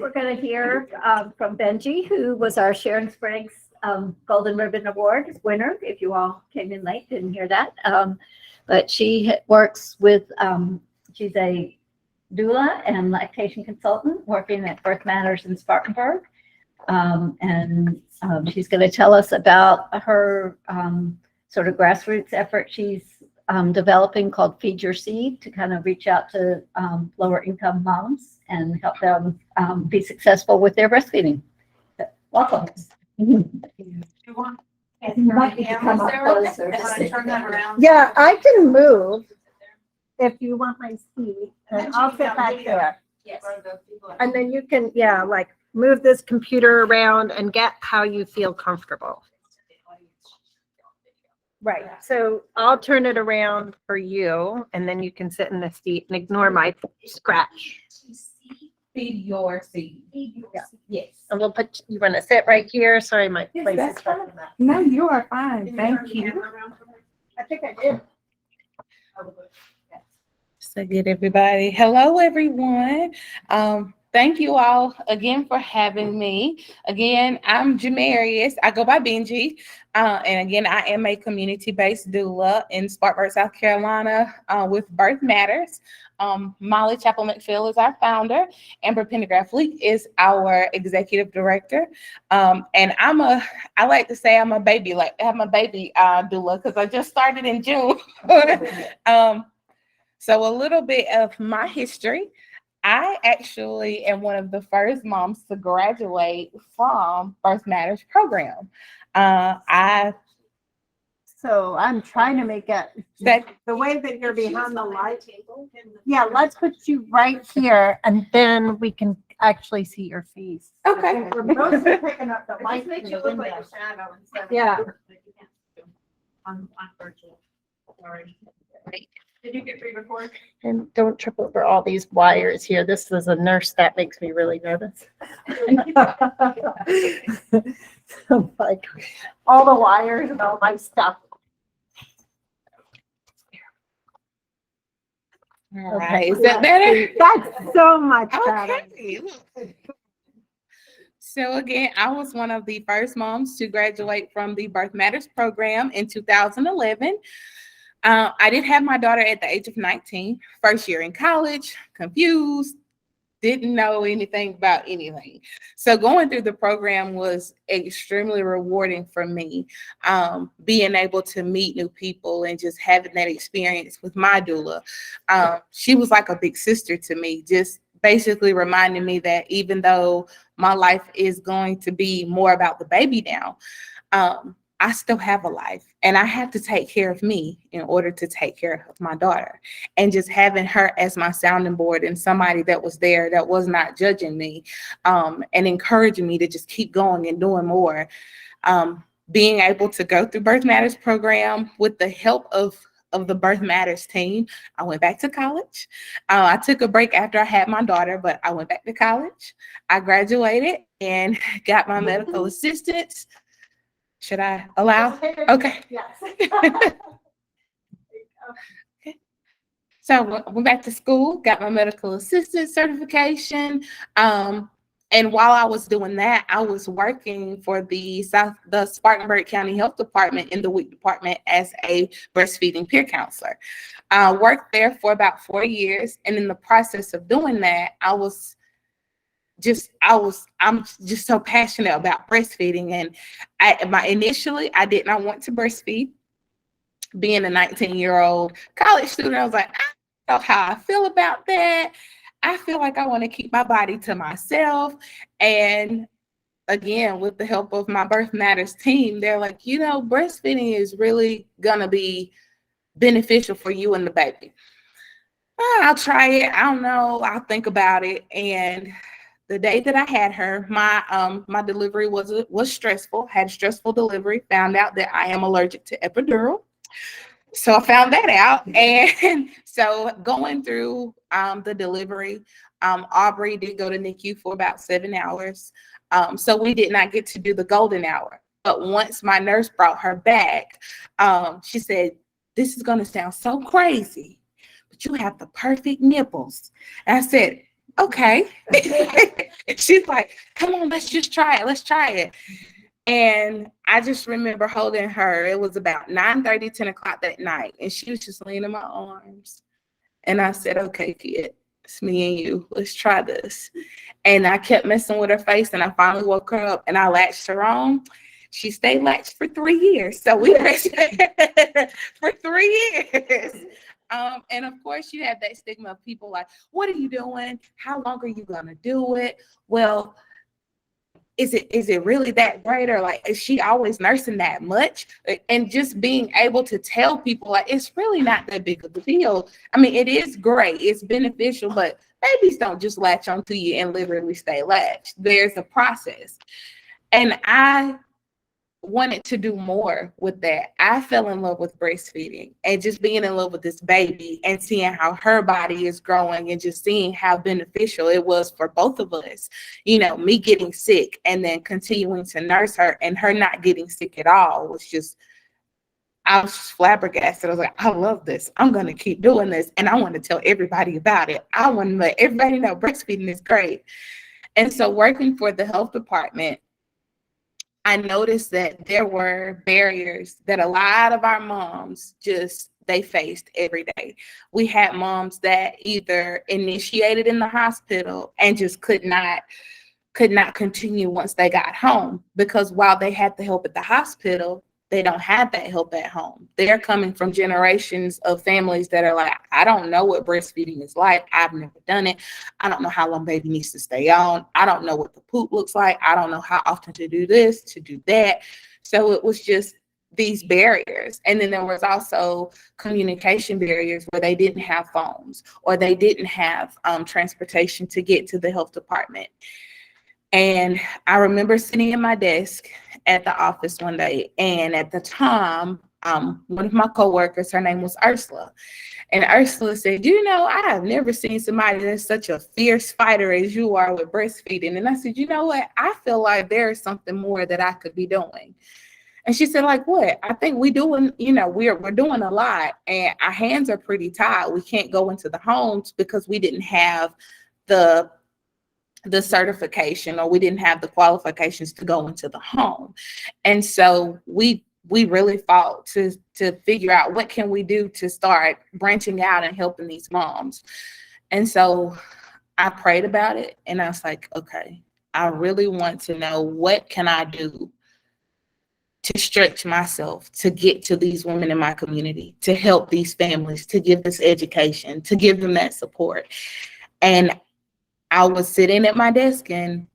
we're going to hear from Benji, who was our Sharon Spriggs Golden Ribbon Award winner. If you all came in late, didn't hear that. But she works with, she's a doula and lactation consultant working at Birth Matters in Spartanburg. She's going to tell us about her sort of grassroots effort she's developing called Feed Your Seed to kind of reach out to lower income moms and help them be successful with their breastfeeding. Welcome. Yeah, I can move if you want my seat, and I'll sit back there. Yes. And then you can, yeah, like move this computer around and get how you feel comfortable. Right, so I'll turn it around for you, and then you can sit in the seat and ignore my scratch. Feed your seed. Yeah. Yes. And we'll put, you want to sit right here? Sorry, my Yes, place that's is fine. stuck in that. No, you are fine. Thank you. I think I did. So good, everybody. Hello, everyone. Thank you all again for having me. Again, I'm Jamarius. I go by Benji. And again, I am a community-based doula in Spartanburg, South Carolina, with Birth Matters. Molly Chapel McPhail is our founder. Amber Pendergraph Leak is our executive director. And I like to say I'm a baby doula because I just started in June. So a little bit of my history. I actually am one of the first moms to graduate from Birth Matters program. So I'm trying to make it, the way that you're behind the light. Yeah, let's put you right here, and then we can actually see your face. Okay. We're mostly picking up the light. Makes from you the look like window. a shadow instead of. Yeah. On virtual. Sorry. Did you get pre-recorded? And don't trip over all these wires here. This is a nurse that makes me really nervous. Like all the wires and all my stuff. All right. Is that better? That's so much better. Okay. So again, I was one of the first moms to graduate from the Birth Matters program in 2011. I did have my daughter at the age of 19, first year in college, confused, didn't know anything about anything. So going through the program was extremely rewarding for me, being able to meet new people and just having that experience with my doula. She was like a big sister to me, just basically reminding me that even though my life is going to be more about the baby now, I still have a life, and I have to take care of me in order to take care of my daughter. And just having her as my sounding board and somebody that was there that was not judging me, and encouraging me to just keep going and doing more. Being able to go through Birth Matters program with the help of the Birth Matters team. I went back to college. I took a break after I had my daughter, but I went back to college. I graduated and got my medical assistance. Should I allow? Okay. Yes. Okay. So I went back to school, got my medical assistant certification. And while I was doing that, I was working for the Spartanburg County Health Department in the WIC department as a breastfeeding peer counselor. I worked there for about 4 years. And in the process of doing that, I'm just so passionate about breastfeeding. And initially I did not want to breastfeed. Being a 19-year-old college student, I was like, I don't know how I feel about that. I feel like I want to keep my body to myself. And again, with the help of my Birth Matters team, they're like, breastfeeding is really gonna be beneficial for you and the baby. I'll try it. I don't know. I'll think about it. And the day that I had her, my delivery was stressful. Had a stressful delivery. Found out that I am allergic to epidural. So I found that out. And so going through the delivery, Aubrey did go to NICU for about 7 hours. So we did not get to do the golden hour. But once my nurse brought her back, she said, "This is going to sound so crazy, but you have the perfect nipples." And I said, "Okay." And she's like, come on, let's just try it. Let's try it. And I just remember holding her. It was about 9:30, 10 o'clock that night. And she was just laying in my arms. And I said, okay, kid, it's me and you. Let's try this. And I kept messing with her face. And I finally woke her up and I latched her on. She stayed latched for 3 years. So we for 3 years. And of course, you have that stigma of people like, what are you doing? How long are you going to do it? Well, is it really that great, or like is she always nursing that much? And just being able to tell people like it's really not that big of a deal. I mean, it is great, it's beneficial, but babies don't just latch onto you and literally stay latched. There's a process. And I wanted to do more with that. I fell in love with breastfeeding and just being in love with this baby and seeing how her body is growing and just seeing how beneficial it was for both of us. You know, me getting sick and then continuing to nurse her and her not getting sick at all was just, I was just flabbergasted. I was like, I love this. I'm going to keep doing this. And I want to tell everybody about it. I want to let everybody know breastfeeding is great. And so working for the health department, I noticed that there were barriers that a lot of our moms they faced every day. We had moms that either initiated in the hospital and just could not continue once they got home, because while they had the help at the hospital, they don't have that help at home. They're coming from generations of families that are like, I don't know what breastfeeding is like. I've never done it. I don't know how long baby needs to stay on. I don't know what the poop looks like. I don't know how often to do this, to do that. So it was just these barriers. And then there was also communication barriers where they didn't have phones or they didn't have transportation to get to the health department. And I remember sitting at my desk at the office one day, and at the time, one of my coworkers, her name was Ursula, and Ursula said, you know, I have never seen somebody that's such a fierce fighter as you are with breastfeeding. And I said, you know what? I feel like there is something more that I could be doing. And she said, like what? I think we're doing a lot, and our hands are pretty tied. We can't go into the homes because we didn't have the certification, or we didn't have the qualifications to go into the home. And so we really fought to figure out what can we do to start branching out and helping these moms. And so I prayed about it and I was like, okay, I really want to know what can I do to stretch myself to get to these women in my community, to help these families, to give this education, to give them that support. And I was sitting at my desk and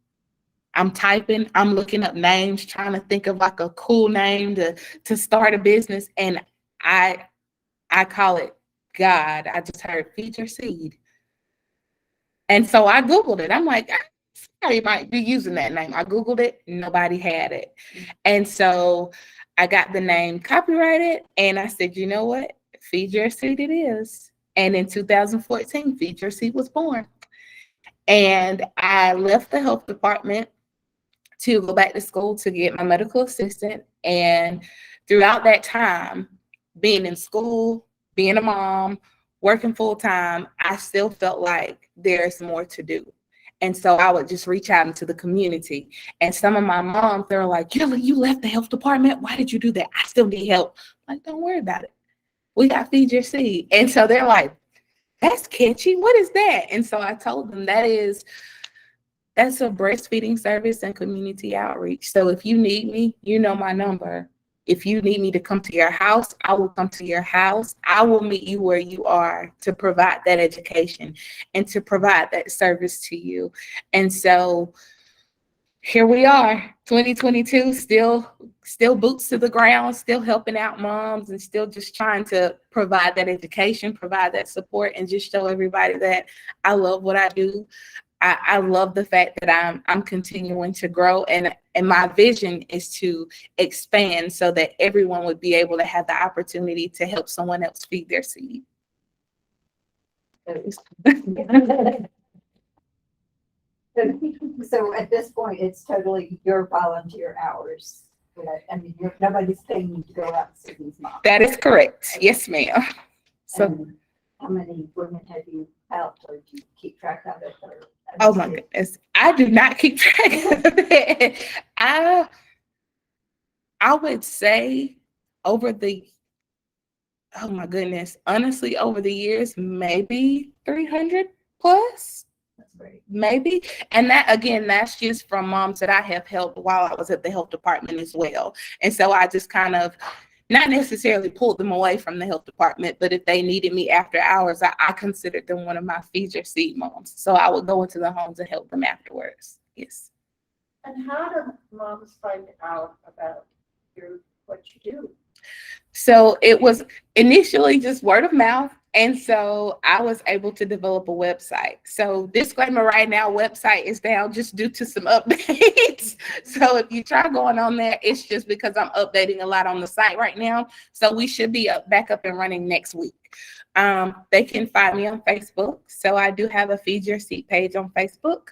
I'm typing, I'm looking up names, trying to think of like a cool name to start a business. And I call it God. I just heard feed your seed. And so I Googled it. I'm like, somebody might be using that name. I Googled it, nobody had it. And so I got the name copyrighted and I said, you know what? Feed your seed it is. And in 2014, Feed Your Seed was born. And I left the health department to go back to school to get my medical assistant. And throughout that time, being in school, being a mom, working full time, I still felt like there's more to do. And so I would just reach out into the community. And some of my moms, they're like, you left the health department? Why did you do that? I still need help. I'm like, don't worry about it. We got Feed Your Seed. And so they're like, that's catchy. What is that? And so I told them that's a breastfeeding service and community outreach. So if you need me, you know my number. If you need me to come to your house, I will come to your house. I will meet you where you are to provide that education and to provide that service to you. And so here we are, 2022, still boots to the ground, still helping out moms and still just trying to provide that education, provide that support, and just show everybody that I love what I do. I love the fact that I'm continuing to grow, and my vision is to expand so that everyone would be able to have the opportunity to help someone else feed their seed. So at this point, it's totally your volunteer hours. I mean, nobody's paying you to go out and see these moms. That is correct. Yes, ma'am. So How many women have you helped, or do you keep track of it? Or, Oh my goodness. I do not keep track of it. I would say over the, oh my goodness, honestly, over the years, maybe 300 plus. That's great. Maybe. And that, again, that's just from moms that I have helped while I was at the health department as well. And so I just kind of not necessarily pulled them away from the health department, but if they needed me after hours, I considered them one of my Feed Your Seed moms. So I would go into the homes and help them afterwards. Yes. And how do moms find out about what you do? So it was initially just word of mouth. And so I was able to develop a website. So disclaimer right now, website is down just due to some updates. So if you try going on there, it's just because I'm updating a lot on the site right now. So we should be back up and running next week. They can find me on Facebook. So I do have a Feed Your Seed page on Facebook.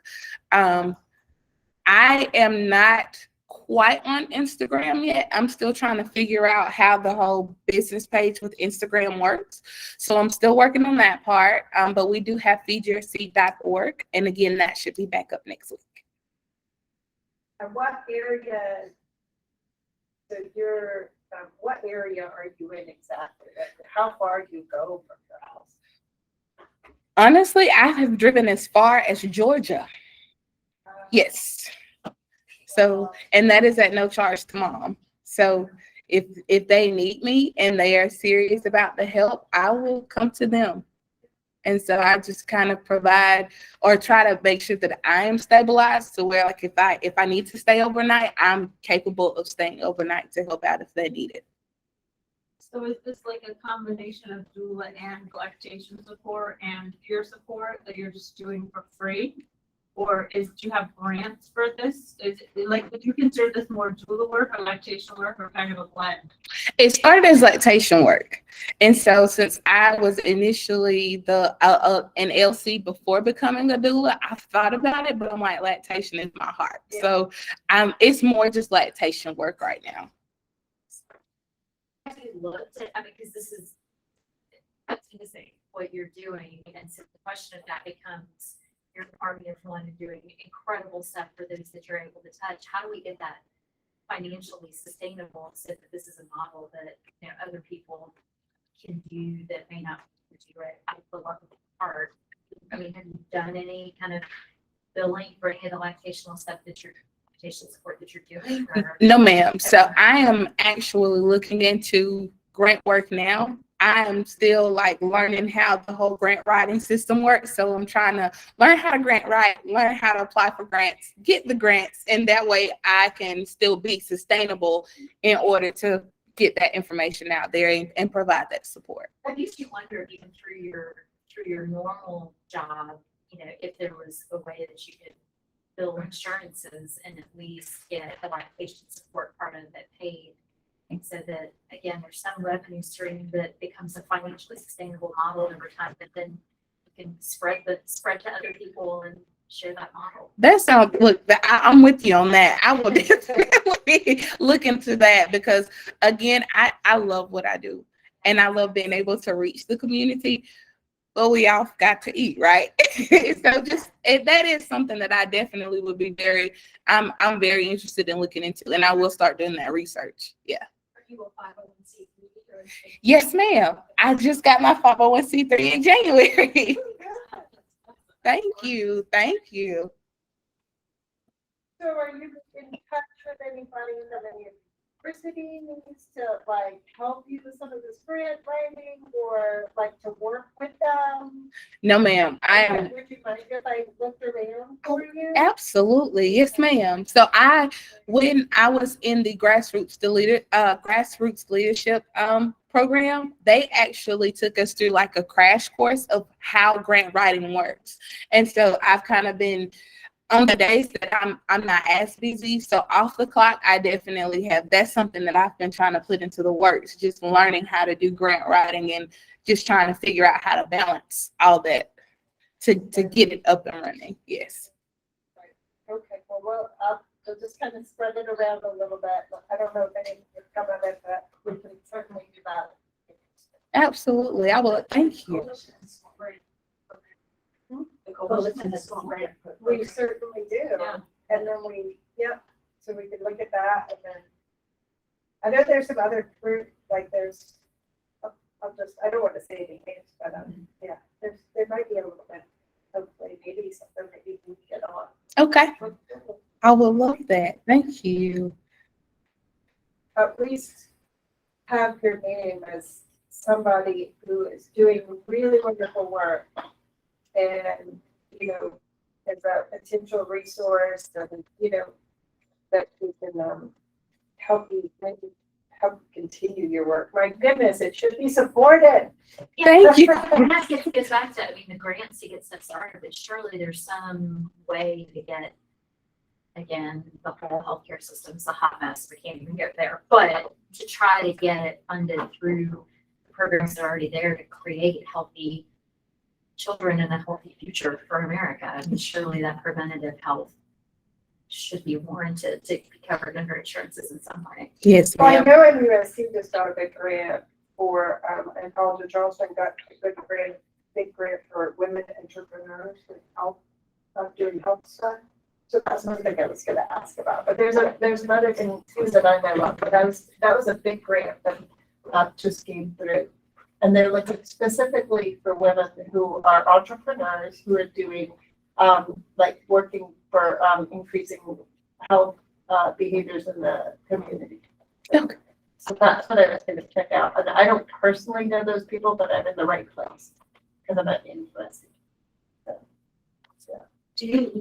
I am not quite on Instagram yet. I'm still trying to figure out how the whole business page with Instagram works. So I'm still working on that part. But we do have feedyourseed.org. And again, that should be back up next week. And what area, what area are you in exactly? How far do you go from your house? Honestly, I have driven as far as Georgia. Yes. So, and that is at no charge to mom. So if they need me and they are serious about the help, I will come to them. And so I just kind of provide or try to make sure that I am stabilized to where, like, if I need to stay overnight, I'm capable of staying overnight to help out if they need it. So is this like a combination of doula and lactation support and peer support that you're just doing for free? Or do you have grants for this? Is it like, would you consider this more doula work or lactation work, or kind of a blend? It started as lactation work. And so since I was initially an LC before becoming a doula, I thought about it, but I'm like, lactation is my heart. Yeah. So it's more just lactation work right now. Have you looked at, because this is, I was going to say, what you're doing, and so the question of that becomes, you're already one and doing incredible stuff for those that you're able to touch. How do we get that financially sustainable so that this is a model that, you know, other people can do that may not do it out of the love of the heart? I mean, have you done any kind of billing for any of the lactational stuff that you're lactation support that you're doing? Or? No, ma'am. So I am actually looking into grant work now. I am still like learning how the whole grant writing system works. So I'm trying to learn how to grant write, learn how to apply for grants, get the grants, and that way I can still be sustainable in order to get that information out there and provide that support. What makes you wonder, even through your normal job, you know, if there was a way that you could bill insurances and at least get the lactation support part of it paid? And so that, again, there's some revenue stream that becomes a financially sustainable model over time, but then you can spread to other people and share that model. That sounds, look, I'm with you on that. I will definitely look into that because, again, I love what I do and I love being able to reach the community. But we all got to eat, right? So that is something that I definitely would be I'm very interested in looking into, and I will start doing that research. Yeah. Are you a 501c3? Yes, ma'am. I just got my 501c3 in January. Thank you. Thank you. So are you in touch with anybody from any university needs to like help you with some of this grant writing or like to work with them? No, ma'am. Would you mind if I looked around for you? Absolutely. Yes, ma'am. So when I was in the grassroots leadership program, they actually took us through like a crash course of how grant writing works. And so I've kind of been on the days that I'm not as busy. So off the clock, I definitely have. That's something that I've been trying to put into the works, just learning how to do grant writing and just trying to figure out how to balance all that to get it up and running. Yes. Okay, well, I'll just kind of spread it around a little bit. I don't know if any is coming with that. We can certainly do that. Absolutely. I will. Thank you. We certainly do. Yeah. And then so we could look at that and then, I know there's some other group, like there's, I don't want to say any names, but yeah, there might be a little bit, hopefully, maybe something that you can get on. Okay. I will love that. Thank you. At least have your name as somebody who is doing really wonderful work and, as a potential resource and, that we can help you continue your work. My goodness, it should be supported. Thank you. And that gets back to, the grants to get stuff started, but surely there's some way to get, again, the whole healthcare system's a hot mess. We can't even get there, but to try to get it funded through the programs that are already there to create healthy children and a healthy future for America. Surely that preventative health should be warranted to be covered under insurances in some way. Yes, Well, I ma'am. know USC just got a big grant for, and College of Charleston got a big grant for women entrepreneurs with health, doing health stuff. So that's one thing I was gonna ask about, but there's another thing too that I know of, but that was a big grant that just came through. And they're looking specifically for women who are entrepreneurs who are doing, like working for, increasing health, behaviors in the community. Okay. So that's what I was gonna check out. And I don't personally know those people, but I'm in the right place because I'm at USC. Do you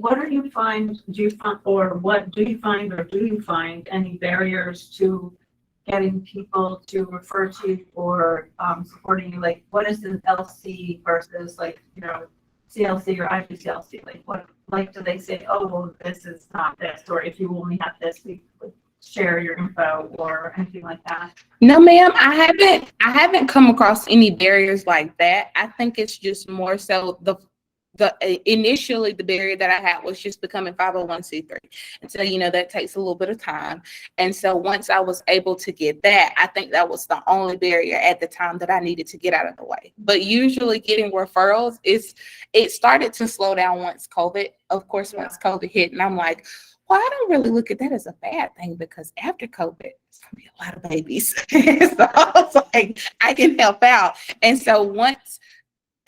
find any barriers to getting people to refer to you or supporting you? Like, what is an LC versus CLC or IPCLC? Like, do they say, oh, well, this is not this, or if you only have this, we would share your info or anything like that? No, ma'am, I haven't come across any barriers like that. I think it's just more so initially the barrier that I had was just becoming 501c3. And so, that takes a little bit of time. And so once I was able to get that, I think that was the only barrier at the time that I needed to get out of the way. But usually getting referrals, it started to slow down once COVID hit. And I'm like, well, I don't really look at that as a bad thing because after COVID, it's going to be a lot of babies. So I was like, I can help out. And so once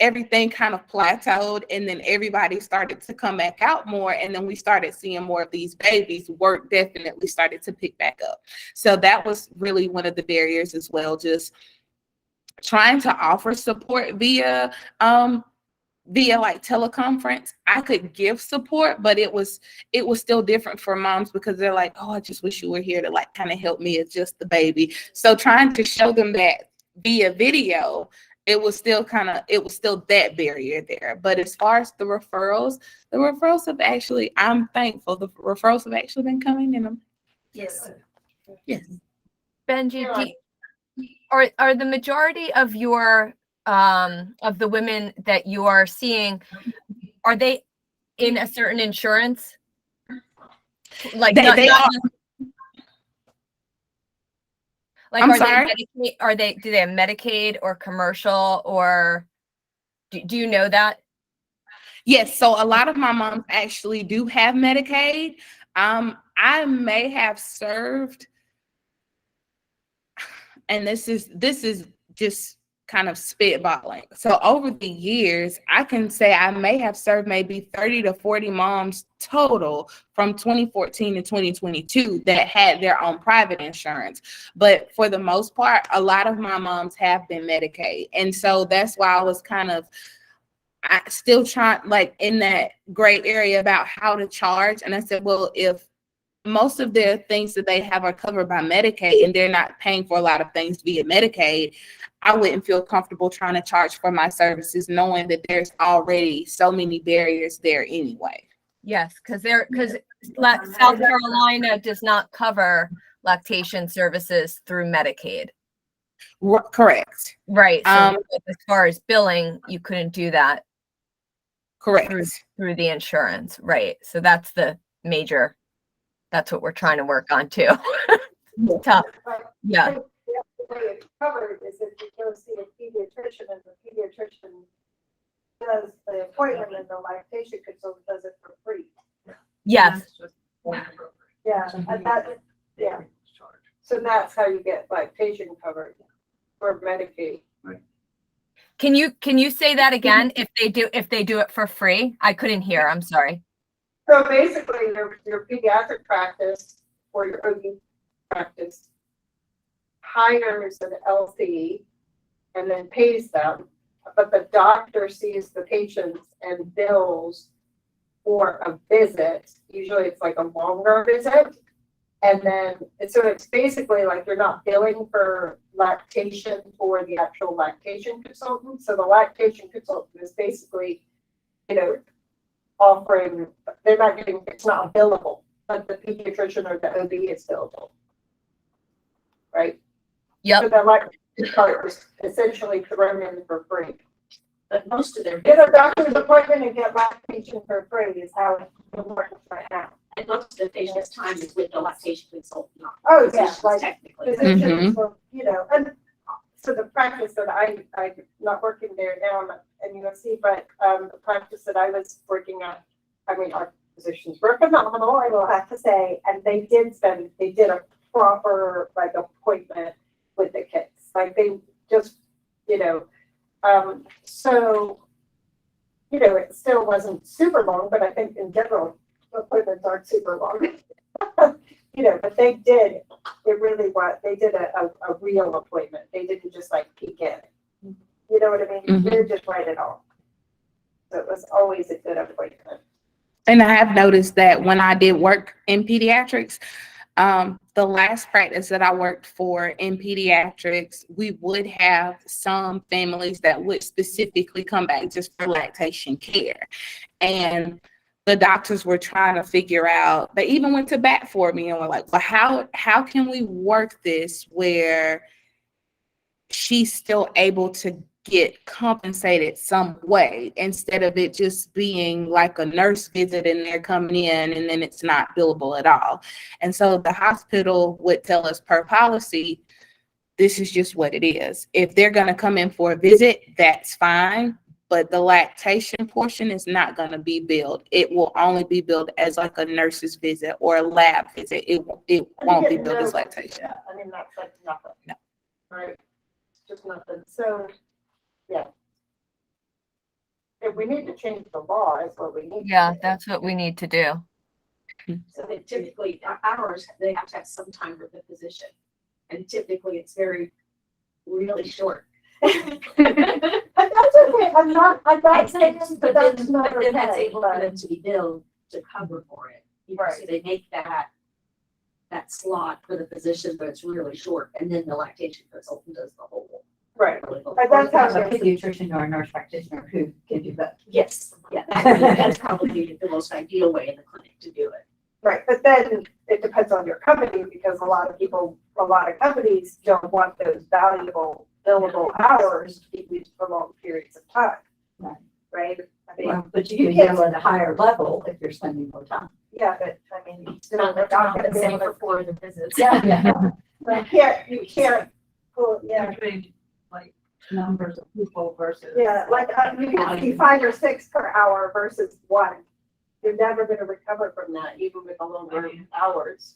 everything kind of plateaued and then everybody started to come back out more, and then we started seeing more of these babies, work definitely started to pick back up. So that was really one of the barriers as well, just trying to offer support via like teleconference. I could give support, but it was still different for moms because they're like, oh, I just wish you were here to like kind of help me adjust the baby. So trying to show them that via video, it was still that barrier there. But as far as the referrals have actually, I'm thankful, the referrals have actually been coming in. Yes. Benji, are the majority of your of the women that you are seeing, are they in a certain insurance? Like They are. Like, I'm are sorry? do they have Medicaid or commercial, or do you know that? Yes, so a lot of my moms actually do have Medicaid. I may have served, and this is just kind of spitballing. So over the years, I can say I may have served maybe 30 to 40 moms total from 2014 to 2022 that had their own private insurance. But for the most part, a lot of my moms have been Medicaid. And so that's why I was I still trying, like, in that gray area about how to charge. And I said, well, if most of their things that they have are covered by Medicaid and they're not paying for a lot of things via Medicaid, I wouldn't feel comfortable trying to charge for my services knowing that there's already so many barriers there anyway. Yes, because South Carolina does not cover lactation services through Medicaid. Correct. Right. So as far as billing, you couldn't do that. Correct. Through the insurance. Right. So that's what we're trying to work on too. Tough. Yeah. way it's covered is if you go see a pediatrician and the pediatrician does the appointment and the lactation consultant does it for free. Yes. That's just inappropriate. Yeah, and that, yeah. So that's how you get lactation covered for Medicaid. Can you say that again? If they do it for free? I couldn't hear. I'm sorry. So basically, your pediatric practice or your OB practice hires an LC and then pays them, but the doctor sees the patients and bills for a visit. Usually it's like a longer visit. And then, so it's basically like you're not billing for lactation for the actual lactation consultant. So the lactation consultant is basically, offering, they're not getting, it's not billable, but the pediatrician or the OB is billable. Right? Yep. So the lactation part is essentially thrown in for free. But most of their, Get a doctor's appointment and get lactation for free is how it works right now. and most of the patient's time is with the lactation consultant. Oh, yeah, Physicians, like technically. physicians, will, and so the practice that I'm not working there now in USC, but the practice that I was working at, our physicians were phenomenal, I will have to say, and they did a proper appointment with the kids. Like they just, so, it still wasn't super long, but I think in general, appointments aren't super long. But they did, they did a real appointment. They didn't just peek in. You know what I mean? Mhm. They didn't just write it off. So it was always a good appointment. And I have noticed that when I did work in pediatrics, the last practice that I worked for in pediatrics, we would have some families that would specifically come back just for lactation care. And the doctors were trying to figure out, they even went to bat for me and were like, well, how can we work this where she's still able to get compensated some way instead of it just being like a nurse visit and they're coming in and then it's not billable at all. And so the hospital would tell us per policy, this is just what it is. If they're going to come in for a visit, that's fine. But the lactation portion is not going to be billed. It will only be billed as like a nurse's visit or a lab visit. It won't be billed as lactation. Yeah, that's like nothing. No. Right? Just nothing. So, yeah. If we need to change the law, is what we need. Yeah, to do. that's what we need to do. So they typically, hours, they have to have some time with the physician. And typically it's really short. But that's okay. I'm not saying But that's then, not but then that's okay, able for but- them to be billed to cover for it. So they make that slot for the physician, but it's really short, and then the lactation consultant does the whole. Right. But But that's how a pediatrician or a nurse practitioner who can do that. yes, yeah, that's probably the most ideal way in the clinic to do it. Right, but then it depends on your company because a lot of companies don't want those valuable billable hours to be used for long periods of time. Right? But you can bill at a higher level if you're spending more time. Yeah, but you still Not not not gonna be same able for to. 4 of the visits. Yeah. But you can't, pull, yeah, Between, like, Numbers of people versus. yeah, like, you can see 5 or 6 per hour versus 1. You're never gonna recover from that, even with the longer hours.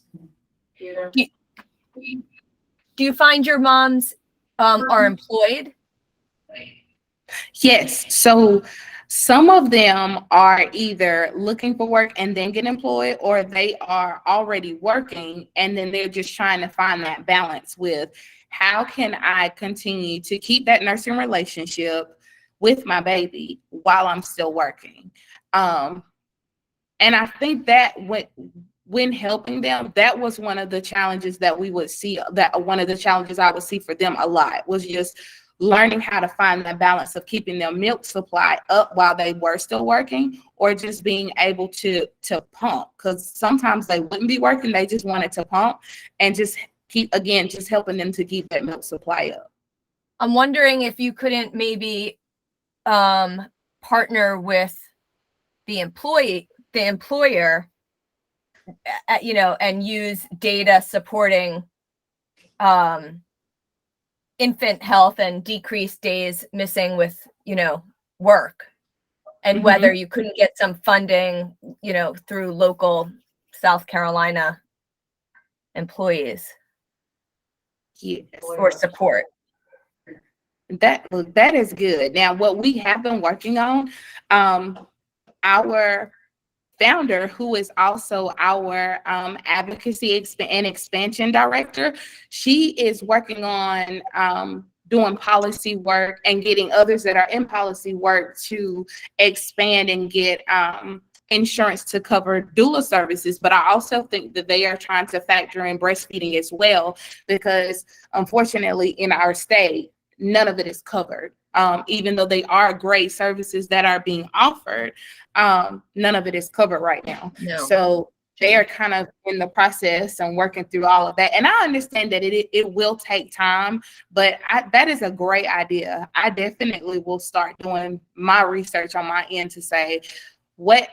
Do you find your moms are employed? Yes. So some of them are either looking for work and then get employed, or they are already working and then they're just trying to find that balance with how can I continue to keep that nursing relationship with my baby while I'm still working. And I think that when helping them, that was one of the challenges that we would see, that one of the challenges I would see for them a lot was just learning how to find that balance of keeping their milk supply up while they were still working, or just being able to pump, because sometimes they wouldn't be working, they just wanted to pump, and just helping them to keep that milk supply up. I'm wondering if you couldn't maybe partner with the employer, and use data supporting infant health and decreased days missing with, work. And whether you couldn't get some funding, through local South Carolina employees Yes. or support. That is good. Now, what we have been working on, our founder, who is also our advocacy and expansion director, she is working on doing policy work and getting others that are in policy work to expand and get insurance to cover doula services. But I also think that they are trying to factor in breastfeeding as well, because unfortunately in our state, none of it is covered. Even though they are great services that are being offered, none of it is covered right now. No. So they are kind of in the process and working through all of that. And I understand that it will take time, but that is a great idea. I definitely will start doing my research on my end to say what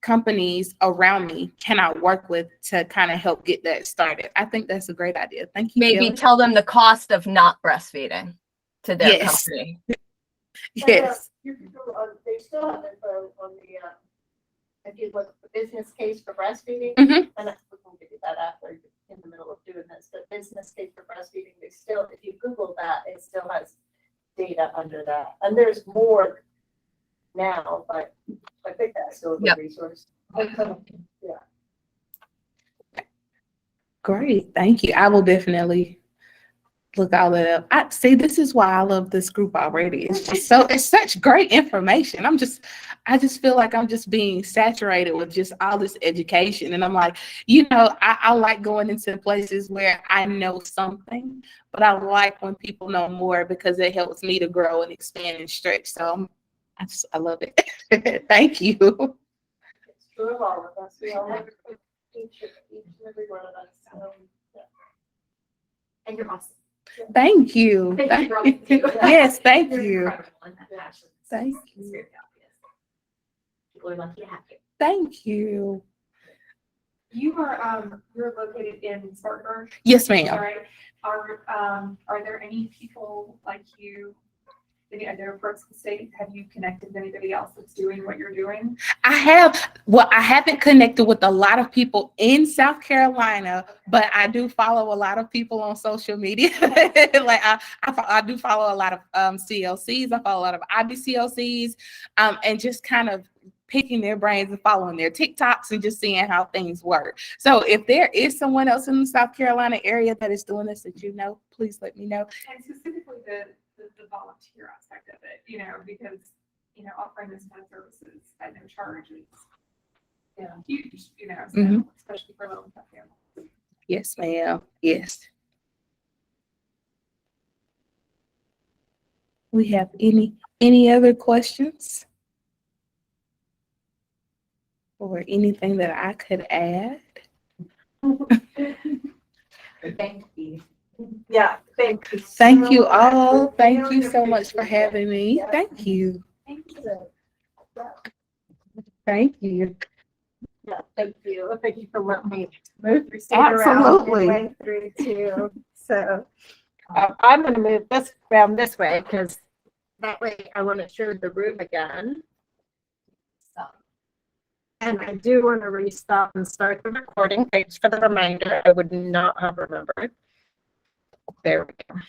companies around me can I work with to kind of help get that started. I think that's a great idea. Thank you. Maybe Kelly. tell them the cost of not breastfeeding to their Yes. company. Yes. You can go on, they still have info on the, if you look at the business case for breastfeeding, Mhm. and we can give you that after in the middle of doing this, but business case for breastfeeding, they still, if you Google that, it still has data under that. And there's more now, but I think that's still a good Yep. resource. Yeah. Great. Thank you. I will definitely look all that up. I see, this is why I love this group already. It's just it's such great information. I just feel like I'm just being saturated with just all this education. And I'm like, I like going into places where I know something, but I like when people know more because it helps me to grow and expand and stretch. So I love it. Thank you. It's true of all of us. We all have each and every one of us. So, yeah. And you're awesome. Thank you. Thank you for all you do. Yes, thank You're you. incredible in that passion. Thank It's you. very obvious. People are lucky to have you. Thank you. You are, you're located in Spartanburg, Yes, all ma'am. right? Are there any people like you, any other parts of the state? Have you connected with anybody else that's doing what you're doing? I haven't connected with a lot of people in South Carolina, but I do follow a lot of people on social media. Like I do follow a lot of CLCs. I follow a lot of IBCLCs, and just kind of picking their brains and following their TikToks and just seeing how things work. So if there is someone else in the South Carolina area that is doing this that please let me know. And specifically the volunteer aspect of it, because, offering this kind of services at no charge is huge, so Mhm. especially for low income families. Yes, ma'am. Yes. We have any other questions? Or anything that I could add? Thank you. Yeah, thank you. Thank you so much. all. We Thank really you so much for appreciate it. having me. Yeah. Thank you. Thank you. Thank you. Yeah, thank you. Thank you for letting me move your seat around Absolutely. midway through too. So I'm going to move this around this way because that way I want to show the room again. And I do want to restop and start the recording. Thanks for the reminder. I would not have remembered. There we go.